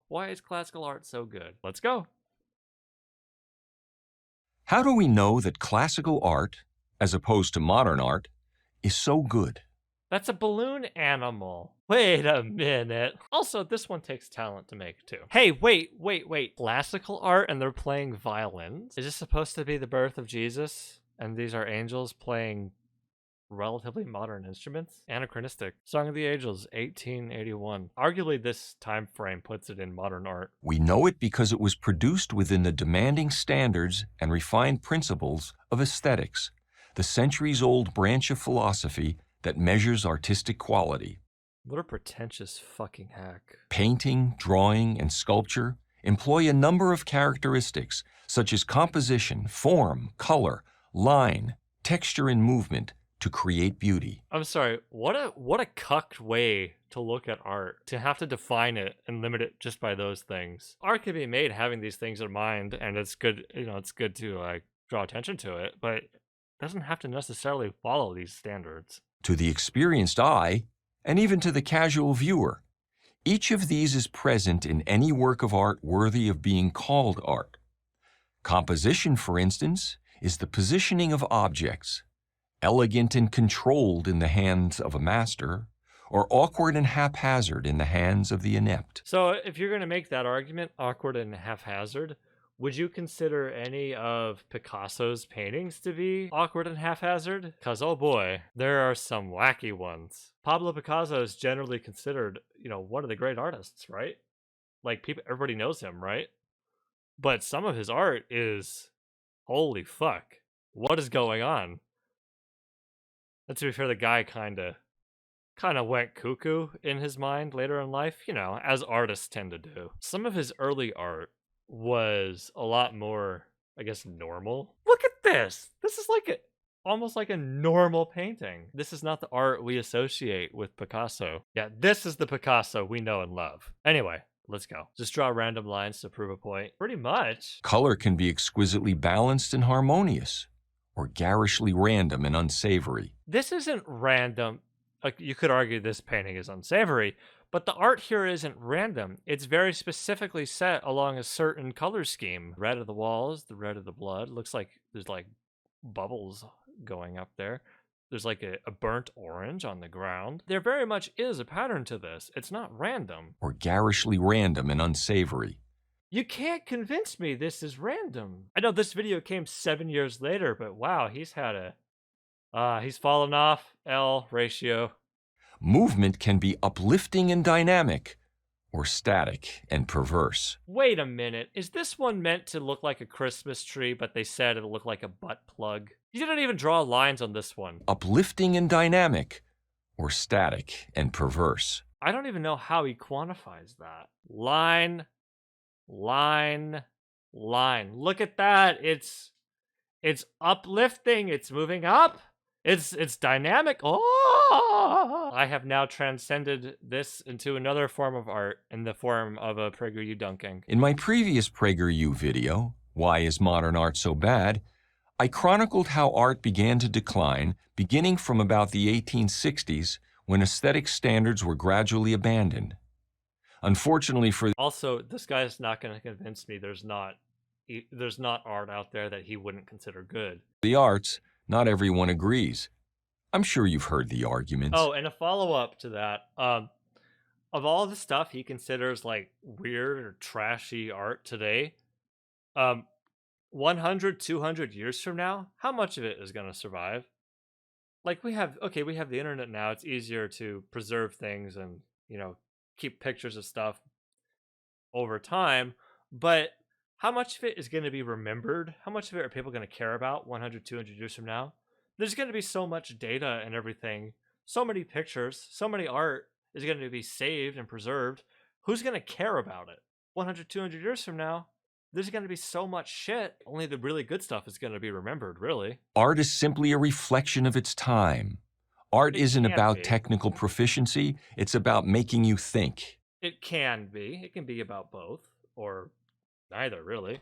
Why is classical art so good? Let's go. How do we know that classical art, as opposed to modern art, is so good? That's a balloon animal. Wait a minute. Also, this one takes talent to make too. Hey, wait. Classical art and they're playing violins? Is this supposed to be the birth of Jesus? And these are angels playing relatively modern instruments? Anachronistic. Song of the Ages, 1881. Arguably, this time frame puts it in modern art. We know it because it was produced within the demanding standards and refined principles of aesthetics, the centuries-old branch of philosophy that measures artistic quality. What a pretentious fucking hack. Painting, drawing, and sculpture employ a number of characteristics such as composition, form, color, line, texture, and movement to create beauty. I'm sorry, what a cucked way to look at art, to have to define it and limit it just by those things. Art can be made having these things in mind, and it's good, it's good to like draw attention to it, but it doesn't have to necessarily follow these standards. To the experienced eye, and even to the casual viewer, each of these is present in any work of art worthy of being called art. Composition, for instance, is the positioning of objects, elegant and controlled in the hands of a master, or awkward and haphazard in the hands of the inept. So if you're going to make that argument, awkward and haphazard, would you consider any of Picasso's paintings to be awkward and haphazard? Because, oh boy, there are some wacky ones. Pablo Picasso is generally considered, one of the great artists, right? Like, everybody knows him, right? But some of his art is, holy fuck, what is going on? And to be fair, the guy kind of went cuckoo in his mind later in life, as artists tend to do. Some of his early art was a lot more, I guess, normal. Look at this. This is like almost like a normal painting. This is not the art we associate with Picasso. Yeah, this is the Picasso we know and love. Anyway, let's go. Just draw random lines to prove a point. Pretty much. Color can be exquisitely balanced and harmonious, or garishly random and unsavory. This isn't random. You could argue this painting is unsavory, but the art here isn't random. It's very specifically set along a certain color scheme. Red of the walls, the red of the blood. Looks like there's like bubbles going up there. There's like a burnt orange on the ground. There very much is a pattern to this. It's not random. Or garishly random and unsavory. You can't convince me this is random. I know this video came 7 years later, but wow, he's fallen off. L ratio. Movement can be uplifting and dynamic, or static and perverse. Wait a minute. Is this one meant to look like a Christmas tree, but they said it'll look like a butt plug? You didn't even draw lines on this one. Uplifting and dynamic, or static and perverse. I don't even know how he quantifies that. Line. Look at that. It's uplifting. It's moving up. It's dynamic. Oh! I have now transcended this into another form of art in the form of a PragerU dunking. In my previous PragerU video, Why is Modern Art So Bad?, I chronicled how art began to decline beginning from about the 1860s when aesthetic standards were gradually abandoned. Unfortunately for... Also, this guy's not going to convince me there's not art out there that he wouldn't consider good. The arts, not everyone agrees. I'm sure you've heard the arguments. Oh, and a follow-up to that, of all the stuff he considers like weird or trashy art today, 100, 200 years from now, how much of it is going to survive? Like we have the internet now. It's easier to preserve things and, keep pictures of stuff over time, but how much of it is going to be remembered? How much of it are people going to care about 100, 200 years from now? There's going to be so much data and everything, so many pictures, so many art is going to be saved and preserved. Who's going to care about it? 100, 200 years from now, there's going to be so much shit. Only the really good stuff is going to be remembered, really. Art is simply a reflection of its time. Art isn't about technical proficiency. It's about making you think. It can be. It can be about both, or neither, really.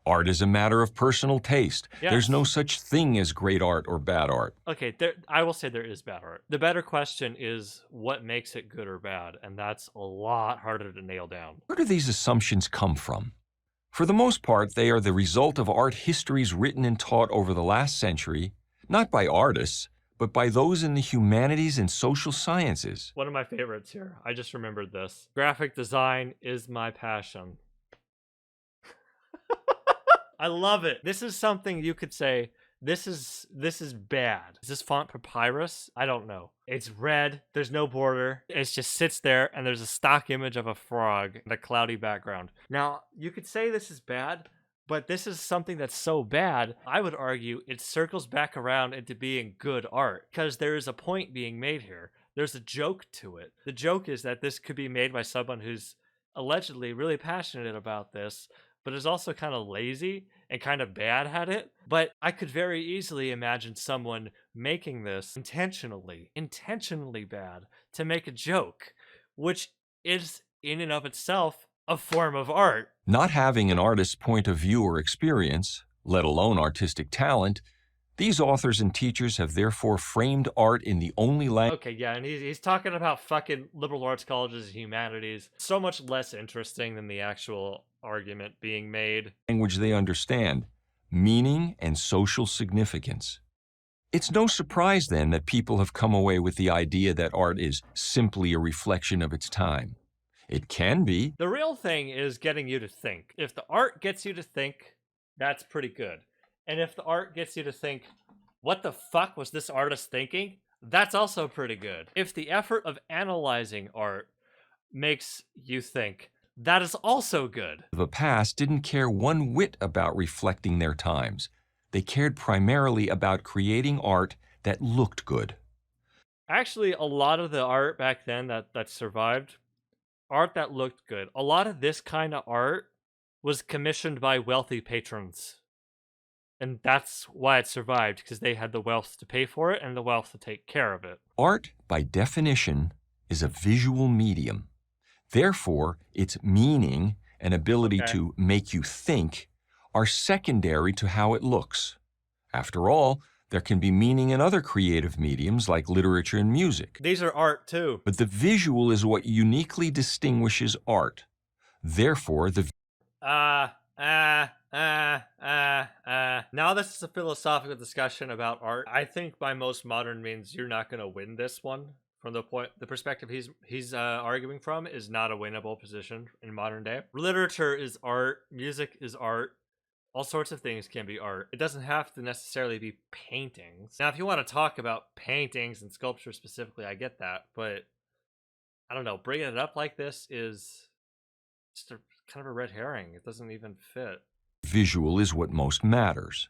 Art is a matter of personal taste. There's no Yes. such thing as great art or bad art. Okay, I will say there is bad art. The better question is what makes it good or bad, and that's a lot harder to nail down. Where do these assumptions come from? For the most part, they are the result of art histories written and taught over the last century, not by artists, but by those in the humanities and social sciences. One of my favorites here. I just remembered this. Graphic design is my passion. I love it. This is something you could say, this is bad. Is this font papyrus? I don't know. It's red. There's no border. It just sits there and there's a stock image of a frog and a cloudy background. Now, you could say this is bad, but this is something that's so bad, I would argue it circles back around into being good art because there is a point being made here. There's a joke to it. The joke is that this could be made by someone who's allegedly really passionate about this, but is also kind of lazy and kind of bad at it. But I could very easily imagine someone making this intentionally bad to make a joke, which is in and of itself a form of art. Not having an artist's point of view or experience, let alone artistic talent, these authors and teachers have therefore framed art in the only Okay, yeah, and he's talking about fucking liberal arts colleges and humanities. So much less interesting than the actual argument being made. language they understand, meaning and social significance. It's no surprise then that people have come away with the idea that art is simply a reflection of its time. It can be. The real thing is getting you to think. If the art gets you to think, that's pretty good. And if the art gets you to think, what the fuck was this artist thinking? That's also pretty good. If the effort of analyzing art makes you think, that is also good. The past didn't care one whit about reflecting their times. They cared primarily about creating art that looked good. Actually, a lot of the art back then that survived, art that looked good. A lot of this kind of art was commissioned by wealthy patrons. And that's why it survived, because they had the wealth to pay for it and the wealth to take care of it. Art, by definition, is a visual medium. Therefore, its meaning and ability to make you think are secondary to how it looks. After all, there can be meaning in other creative mediums like literature and music. These are art too. But the visual is what uniquely distinguishes art. Therefore, the Now this is a philosophical discussion about art. I think by most modern means, you're not going to win this one. From the perspective he's arguing from is not a winnable position in modern day. Literature is art. Music is art. All sorts of things can be art. It doesn't have to necessarily be paintings. Now, if you want to talk about paintings and sculpture specifically, I get that. But I don't know. Bringing it up like this is just kind of a red herring. It doesn't even fit. visual is what most matters.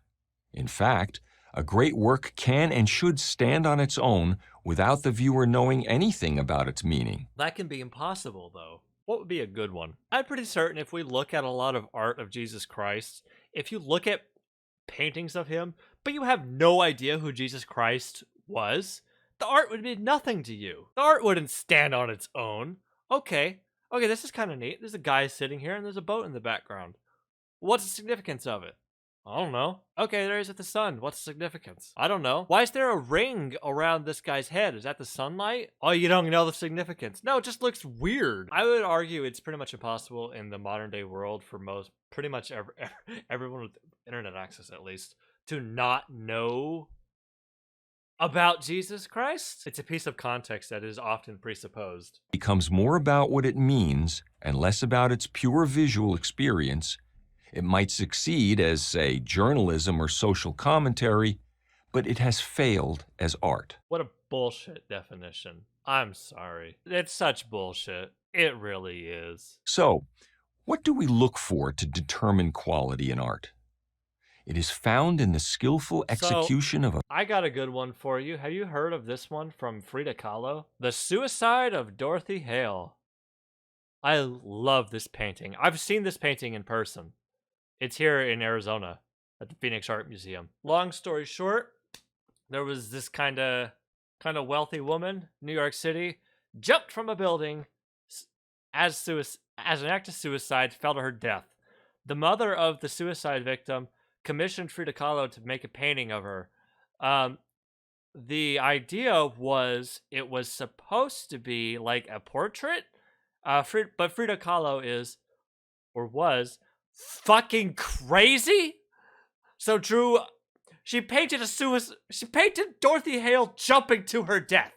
In fact, a great work can and should stand on its own without the viewer knowing anything about its meaning. That can be impossible, though. What would be a good one? I'm pretty certain if we look at a lot of art of Jesus Christ, if you look at paintings of him, but you have no idea who Jesus Christ was, the art would mean nothing to you. The art wouldn't stand on its own. Okay, this is kind of neat. There's a guy sitting here and there's a boat in the background. What's the significance of it? I don't know. Okay, there is at the sun. What's the significance? I don't know. Why is there a ring around this guy's head? Is that the sunlight? Oh, you don't know the significance. No, it just looks weird. I would argue it's pretty much impossible in the modern day world for pretty much everyone with internet access at least, to not know about Jesus Christ. It's a piece of context that is often presupposed. It becomes more about what it means and less about its pure visual experience. It might succeed as, say, journalism or social commentary, but it has failed as art. What a bullshit definition. I'm sorry. It's such bullshit. It really is. So, what do we look for to determine quality in art? It is found in the skillful execution of a... I got a good one for you. Have you heard of this one from Frida Kahlo? The Suicide of Dorothy Hale. I love this painting. I've seen this painting in person. It's here in Arizona at the Phoenix Art Museum. Long story short, there was this kind of wealthy woman, New York City, jumped from a building as an act of suicide, fell to her death. The mother of the suicide victim commissioned Frida Kahlo to make a painting of her. Um, the idea was it was supposed to be like a portrait, but Frida Kahlo is or was fucking crazy. So she painted She painted Dorothy Hale jumping to her death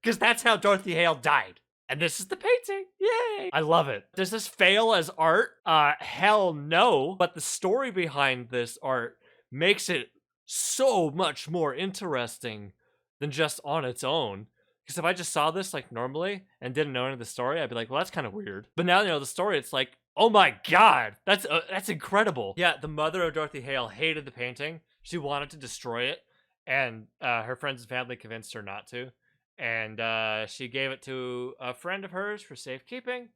because that's how Dorothy Hale died. And this is the painting. Yay! I love it. Does this fail as art? Hell no. But the story behind this art makes it so much more interesting than just on its own. Because if I just saw this like normally and didn't know any of the story, I'd be like, well, that's kind of weird. But now you know the story, it's like, oh my god, that's incredible. Yeah, the mother of Dorothy Hale hated the painting. She wanted to destroy it, and her friends and family convinced her not to. And she gave it to a friend of hers for safekeeping.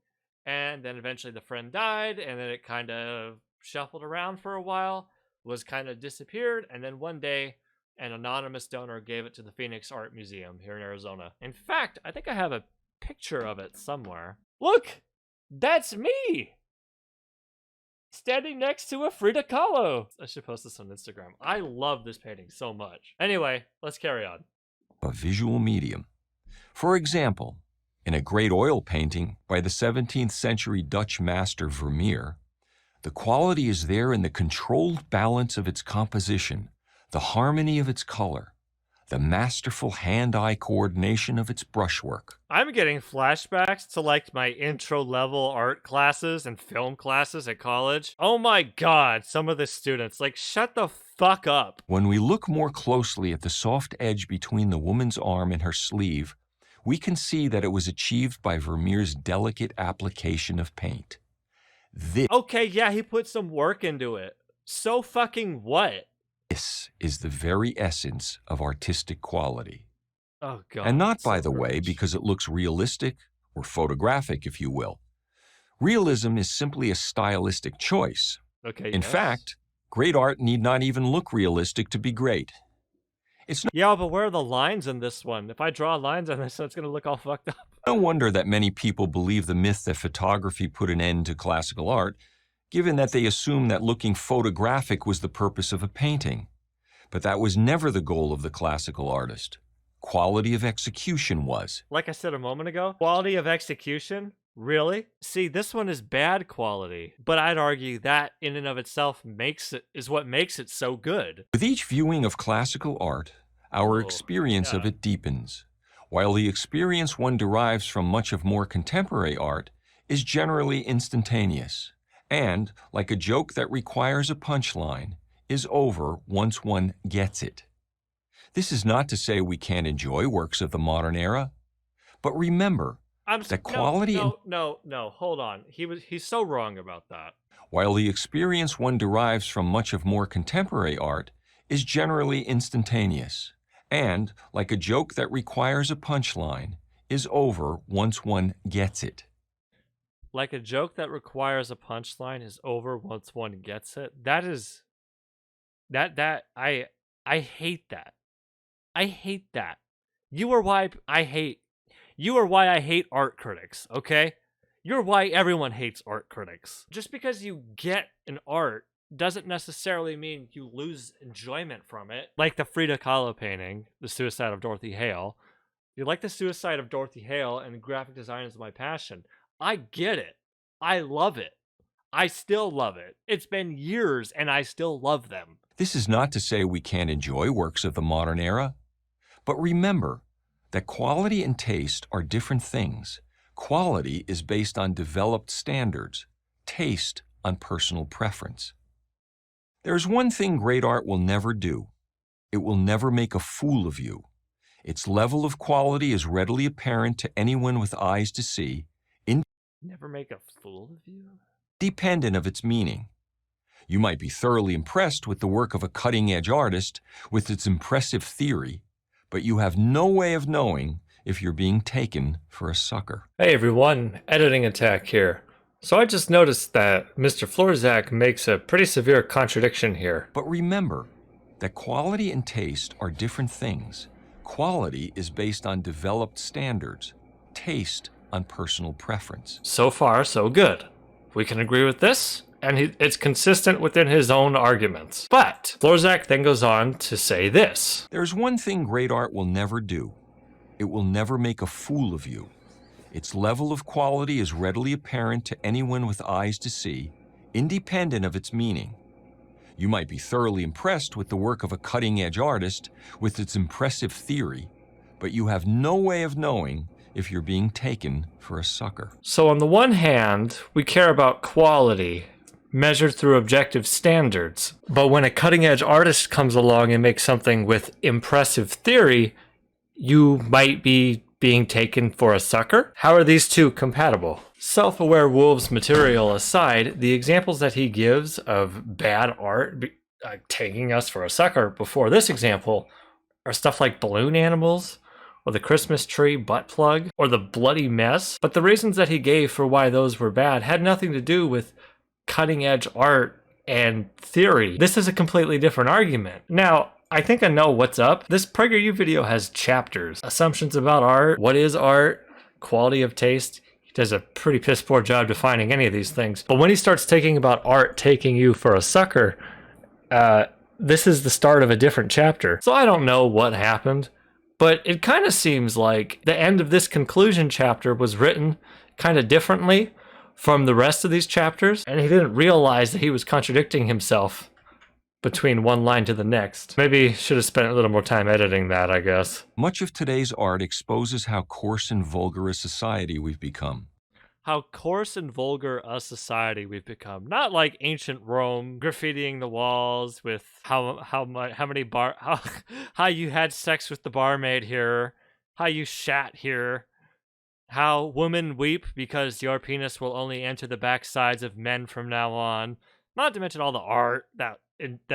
And then eventually the friend died, and then it kind of shuffled around for a while, was kind of disappeared, and then one day an anonymous donor gave it to the Phoenix Art Museum here in Arizona. In fact, I think I have a picture of it somewhere. Look! That's me! Standing next to a Frida Kahlo. I should post this on Instagram. I love this painting so much. Anyway, let's carry on. A visual medium. For example, in a great oil painting by the 17th century Dutch master Vermeer, the quality is there in the controlled balance of its composition, the harmony of its color, the masterful hand-eye coordination of its brushwork. I'm getting flashbacks to like my intro-level art classes and film classes at college. Oh my god, some of the students, like, shut the fuck up. When we look more closely at the soft edge between the woman's arm and her sleeve, we can see that it was achieved by Vermeer's delicate application of paint. Okay, yeah, he put some work into it. So fucking what? This is the very essence of artistic quality. Oh god. And not, by so the way, rich. because it looks realistic or photographic, if you will. Realism is simply a stylistic choice. Okay, In yes. fact, great art need not even look realistic to be great. Yeah, but where are the lines in this one? If I draw lines on this, it's gonna look all fucked up. No wonder that many people believe the myth that photography put an end to classical art, given that they assume that looking photographic was the purpose of a painting. But that was never the goal of the classical artist. Quality of execution was. Like I said a moment ago, quality of execution? Really? See, this one is bad quality, but I'd argue that in and of itself is what makes it so good. With each viewing of classical art, our experience of it deepens, while the experience one derives from much of more contemporary art is generally instantaneous, and, like a joke that requires a punchline, is over once one gets it. This is not to say we can't enjoy works of the modern era, but remember that quality... No, hold on. He's so wrong about that. While the experience one derives from much of more contemporary art is generally instantaneous, and, like a joke that requires a punchline, is over once one gets it. Like a joke that requires a punchline is over once one gets it? I hate that. I hate that. You are why I hate art critics, okay? You're why everyone hates art critics. Just because you get an art doesn't necessarily mean you lose enjoyment from it. Like the Frida Kahlo painting, The Suicide of Dorothy Hale. You like The Suicide of Dorothy Hale, and graphic design is my passion. I get it. I love it. I still love it. It's been years, and I still love them. This is not to say we can't enjoy works of the modern era, but remember that quality and taste are different things. Quality is based on developed standards, taste on personal preference. There's one thing great art will never do. It will never make a fool of you. Its level of quality is readily apparent to anyone with eyes to see, Never make a fool of you? independent of its meaning. You might be thoroughly impressed with the work of a cutting-edge artist with its impressive theory, but you have no way of knowing if you're being taken for a sucker. Hey everyone, editing attack here. So I just noticed that Mr. Florzak makes a pretty severe contradiction here. But remember that quality and taste are different things. Quality is based on developed standards, taste on personal preference. So far, so good. We can agree with this, and it's consistent within his own arguments. But Florzak then goes on to say this. There's one thing great art will never do. It will never make a fool of you. Its level of quality is readily apparent to anyone with eyes to see, independent of its meaning. You might be thoroughly impressed with the work of a cutting-edge artist with its impressive theory, but you have no way of knowing if you're being taken for a sucker. So on the one hand, we care about quality measured through objective standards. But when a cutting-edge artist comes along and makes something with impressive theory, you might be being taken for a sucker? How are these two compatible? Self-aware Wolves material aside, the examples that he gives of bad art taking us for a sucker before this example are stuff like balloon animals, or the Christmas tree butt plug, or the bloody mess. But the reasons that he gave for why those were bad had nothing to do with cutting edge art and theory. This is a completely different argument. Now, I think I know what's up. This PragerU video has chapters. Assumptions about art, what is art, quality of taste. He does a pretty piss poor job defining any of these things. But when he starts taking about art taking you for a sucker, this is the start of a different chapter. So I don't know what happened. But it kind of seems like the end of this conclusion chapter was written kind of differently from the rest of these chapters, and he didn't realize that he was contradicting himself between one line to the next. Maybe should have spent a little more time editing that, I guess. Much of today's art exposes how coarse and vulgar a society we've become. How coarse and vulgar a society we've become. Not like ancient Rome, graffitiing the walls with how you had sex with the barmaid here, how you shat here, how women weep because your penis will only enter the backsides of men from now on. Not to mention all the art that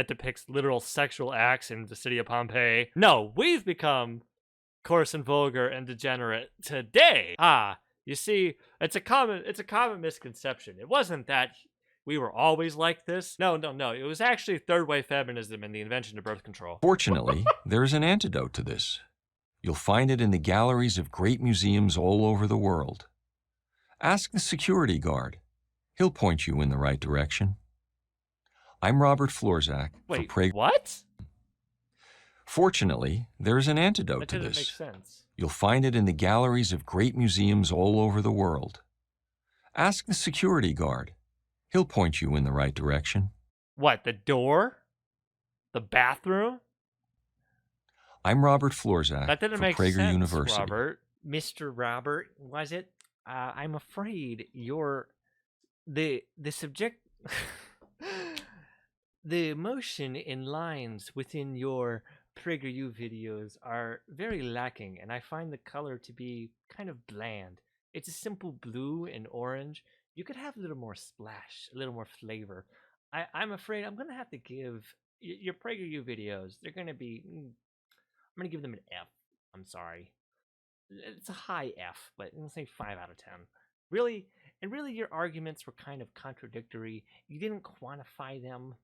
depicts literal sexual acts in the city of Pompeii. No, we've become coarse and vulgar and degenerate today. You see, it's a common misconception. It wasn't that we were always like this. No. It was actually third wave feminism and the invention of birth control. Fortunately, there's an antidote to this. You'll find it in the galleries of great museums all over the world. Ask the security guard. He'll point you in the right direction. I'm Robert Florzak for PragerU. What? Fortunately, there's an antidote to this. That didn't make sense. You'll find it in the galleries of great museums all over the world. Ask the security guard. He'll point you in the right direction. What, the door? The bathroom? I'm Robert Florzak that didn't for make PragerU sense, University. Robert. Mr. Robert, was it? I'm afraid the subject... The emotion in lines within your PragerU videos are very lacking, and I find the color to be kind of bland. It's a simple blue and orange. You could have a little more splash, a little more flavor. I'm afraid I'm going to have to give your PragerU videos, they're going to be, I'm going to give them an F. I'm sorry. It's a high F, but I'm going to say 5 out of 10. Really, your arguments were kind of contradictory. You didn't quantify them.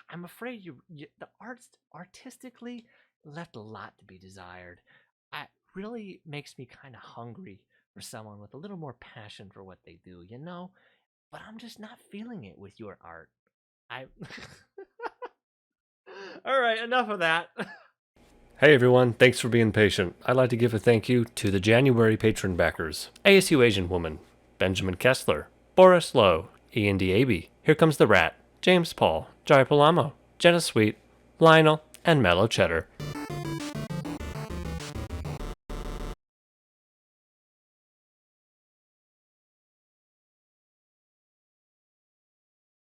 I'm afraid the arts artistically left a lot to be desired. It really makes me kind of hungry for someone with a little more passion for what they do, you know? But I'm just not feeling it with your art. All right, enough of that. Hey everyone, thanks for being patient. I'd like to give a thank you to the January patron backers. ASU Asian Woman, Benjamin Kessler, Boris Lowe, Ian Diaby, Here Comes the Rat, James Paul, Jai Palamo, Jenna Sweet, Lionel, and Mellow Cheddar.